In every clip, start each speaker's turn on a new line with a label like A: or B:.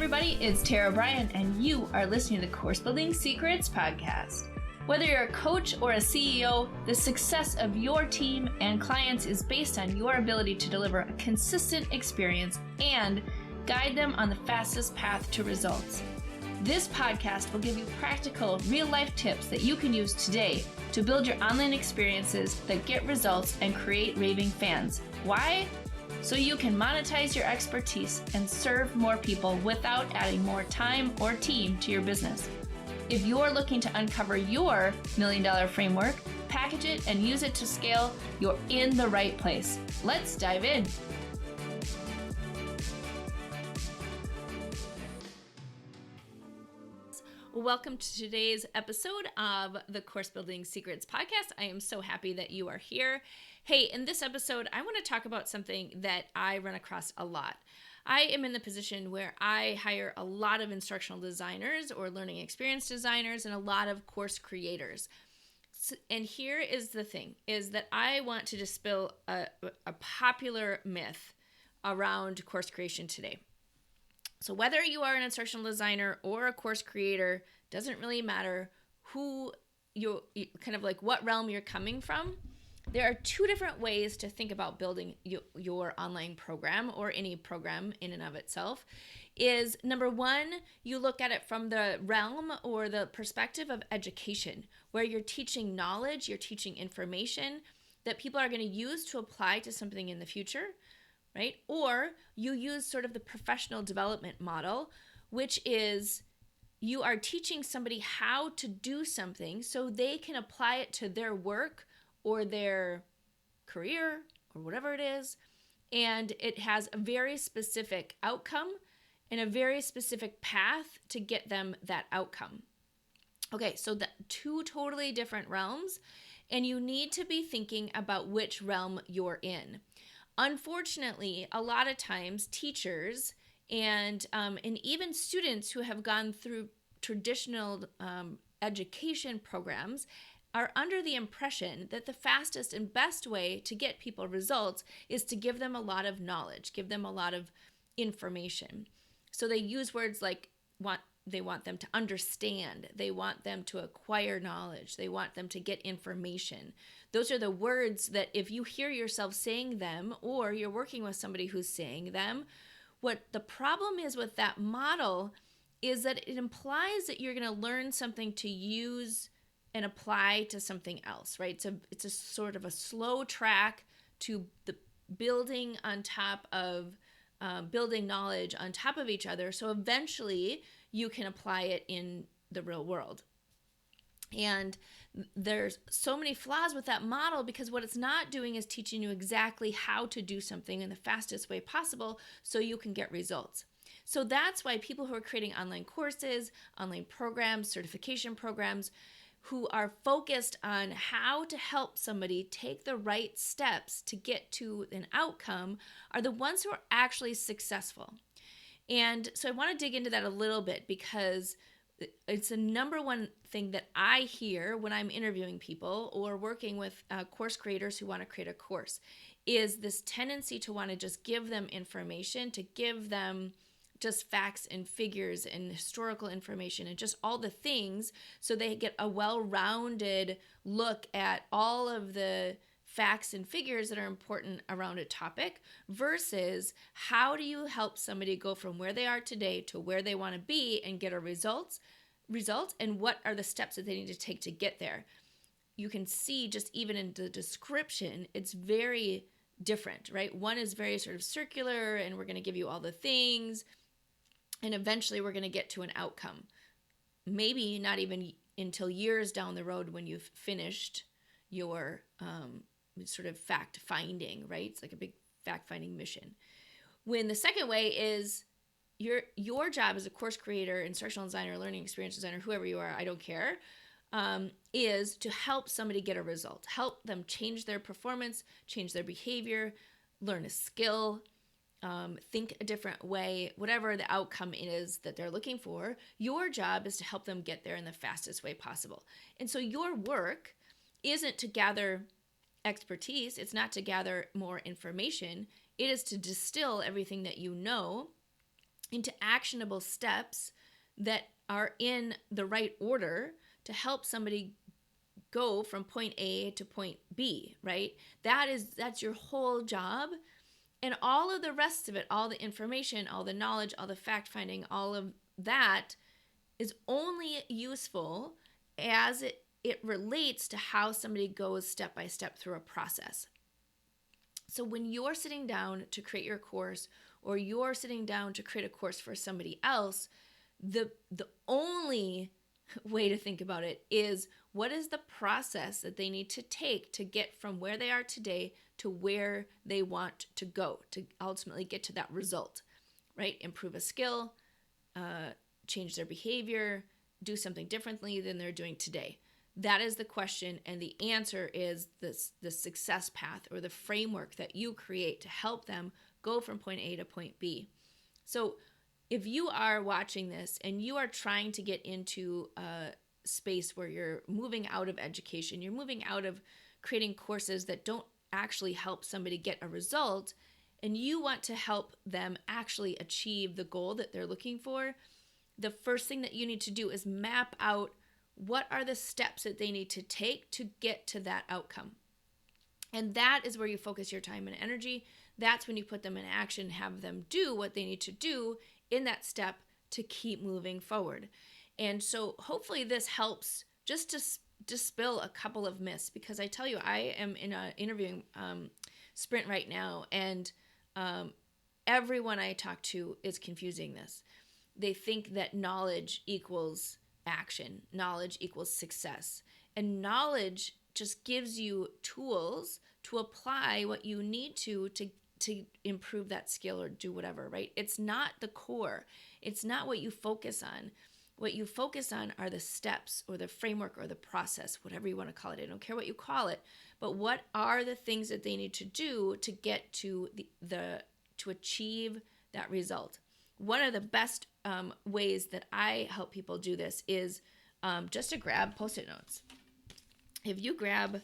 A: everybody, it's Tara Bryan, and you are listening to the Course Building Secrets podcast. Whether you're a coach or a CEO, the success of your team and clients is based on your ability to deliver a consistent experience and guide them on the fastest path to results. This podcast will give you practical, real-life tips that you can use today to build your online experiences that get results and create raving fans. Why? So you can monetize your expertise and serve more people without adding more time or team to your business. If you're looking to uncover your $1 million framework, package it, and use it to scale, you're in the right place. Let's dive in. Welcome to today's episode of the Course Building Secrets podcast. I am so happy that you are here. Hey, in this episode, I want to talk about something that I run across a lot. I am in the position where I hire a lot of instructional designers or learning experience designers and a lot of course creators. And here is the thing, is that I want to dispel a popular myth around course creation today. So whether you are an instructional designer or a course creator, doesn't really matter who you kind of like what realm you're coming from. There are two different ways to think about building your online program or any program in and of itself. Is number one, you look at it from the realm or the perspective of education, where you're teaching knowledge, you're teaching information that people are going to use to apply to something in the future, right? Or you use sort of the professional development model, which is you are teaching somebody how to do something so they can apply it to their work or their career or whatever it is. And it has a very specific outcome and a very specific path to get them that outcome. Okay, so the two totally different realms, and you need to be thinking about which realm you're in. Unfortunately, a lot of times teachers and even students who have gone through traditional education programs are under the impression that the fastest and best way to get people results is to give them a lot of knowledge, give them a lot of information. So they use words like they want them to understand, they want them to acquire knowledge, they want them to get information. Those are the words that if you hear yourself saying them or you're working with somebody who's saying them, what the problem is with that model is that it implies that you're going to learn something to use and apply to something else, right? So it's a sort of a slow track to the building on top of building knowledge on top of each other. So eventually you can apply it in the real world. And there's so many flaws with that model because what it's not doing is teaching you exactly how to do something in the fastest way possible so you can get results. So that's why people who are creating online courses, online programs, certification programs, who are focused on how to help somebody take the right steps to get to an outcome are the ones who are actually successful. And so I want to dig into that a little bit because it's the number one thing that I hear when I'm interviewing people or working with course creators who want to create a course is this tendency to want to just give them information, to give them just facts and figures and historical information and just all the things so they get a well-rounded look at all of the facts and figures that are important around a topic versus how do you help somebody go from where they are today to where they want to be and get a result and what are the steps that they need to take to get there. You can see just even in the description, it's very different, right? One is very sort of circular and we're going to give you all the things. And eventually we're going to get to an outcome. Maybe not even until years down the road when you've finished your sort of fact-finding, right? It's like a big fact-finding mission. When the second way is your job as a course creator, instructional designer, learning experience designer, whoever you are, I don't care, is to help somebody get a result. Help them change their performance, change their behavior, learn a skill, think a different way, whatever the outcome is that they're looking for. Your job is to help them get there in the fastest way possible. And so your work isn't to gather expertise. It's not to gather more information. It is to distill everything that you know into actionable steps that are in the right order to help somebody go from point A to point B, right? That's your whole job. And all of the rest of it, all the information, all the knowledge, all the fact finding, all of that is only useful as it relates to how somebody goes step by step through a process. So when you're sitting down to create your course, or you're sitting down to create a course for somebody else, the only way to think about it is, what is the process that they need to take to get from where they are today to where they want to go to ultimately get to that result, right? Improve a skill, change their behavior, do something differently than they're doing today. That is the question, and the answer is the success path, or the framework that you create to help them go from point A to point B. So if you are watching this and you are trying to get into a space where you're moving out of education, you're moving out of creating courses that don't actually help somebody get a result, and you want to help them actually achieve the goal that they're looking for, the first thing that you need to do is map out what are the steps that they need to take to get to that outcome. And that is where you focus your time and energy. That's when you put them in action, have them do what they need to do in that step to keep moving forward. And so hopefully this helps just to dispel a couple of myths, because I tell you, I am in an interviewing sprint right now, and everyone I talk to is confusing this. They think that knowledge equals action, knowledge equals success, and knowledge just gives you tools to apply what you need to improve that skill or do whatever, right? It's not the core. It's not what you focus on. What you focus on are the steps or the framework or the process, whatever you want to call it. I don't care what you call it, but what are the things that they need to do to get to to achieve that result? One of the best ways that I help people do this is just to grab Post-it notes. If you grab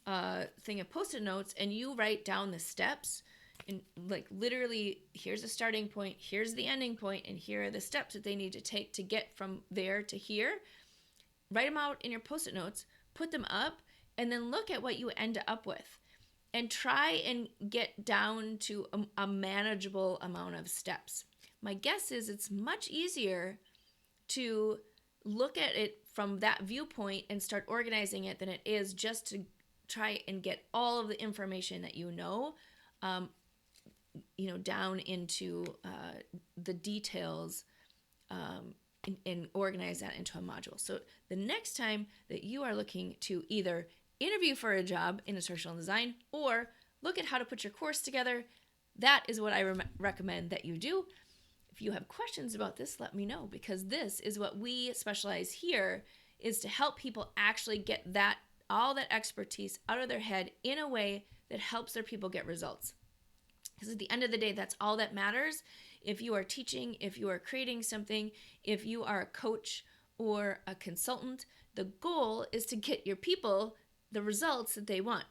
A: a thing of Post-it notes and you write down the steps, and like literally, here's the starting point, here's the ending point, and here are the steps that they need to take to get from there to here. Write them out in your Post-it notes, put them up, and then look at what you end up with. And try and get down to a manageable amount of steps. My guess is it's much easier to look at it from that viewpoint and start organizing it than it is just to try and get all of the information that down into the details and organize that into a module. So the next time that you are looking to either interview for a job in instructional design or look at how to put your course together, that is what I recommend that you do. If you have questions about this, let me know, because this is what we specialize here, is to help people actually get all that expertise out of their head in a way that helps their people get results. Because at the end of the day, that's all that matters. If you are teaching, if you are creating something, if you are a coach or a consultant, the goal is to get your people the results that they want.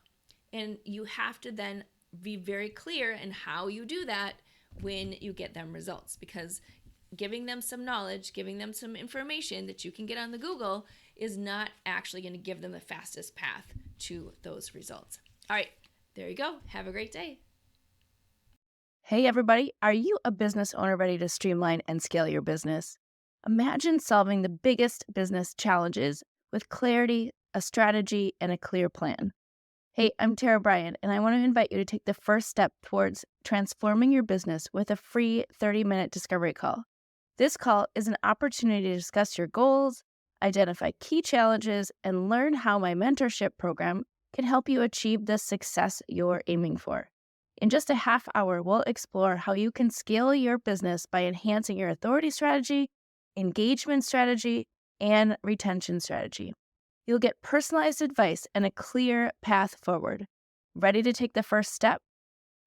A: And you have to then be very clear in how you do that when you get them results, because giving them some knowledge, giving them some information that you can get on the Google is not actually going to give them the fastest path to those results. All right, there you go. Have a great day.
B: Hey everybody, are you a business owner ready to streamline and scale your business? Imagine solving the biggest business challenges with clarity, a strategy, and a clear plan. Hey, I'm Bryan, and I want to invite you to take the first step towards transforming your business with a free 30-minute discovery call. This call is an opportunity to discuss your goals, identify key challenges, and learn how my mentorship program can help you achieve the success you're aiming for. In just a half hour, we'll explore how you can scale your business by enhancing your authority strategy, engagement strategy, and retention strategy. You'll get personalized advice and a clear path forward. Ready to take the first step?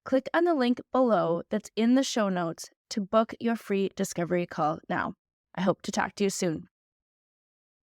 B: Click on the link below that's in the show notes to book your free discovery call now. I hope to talk to you soon.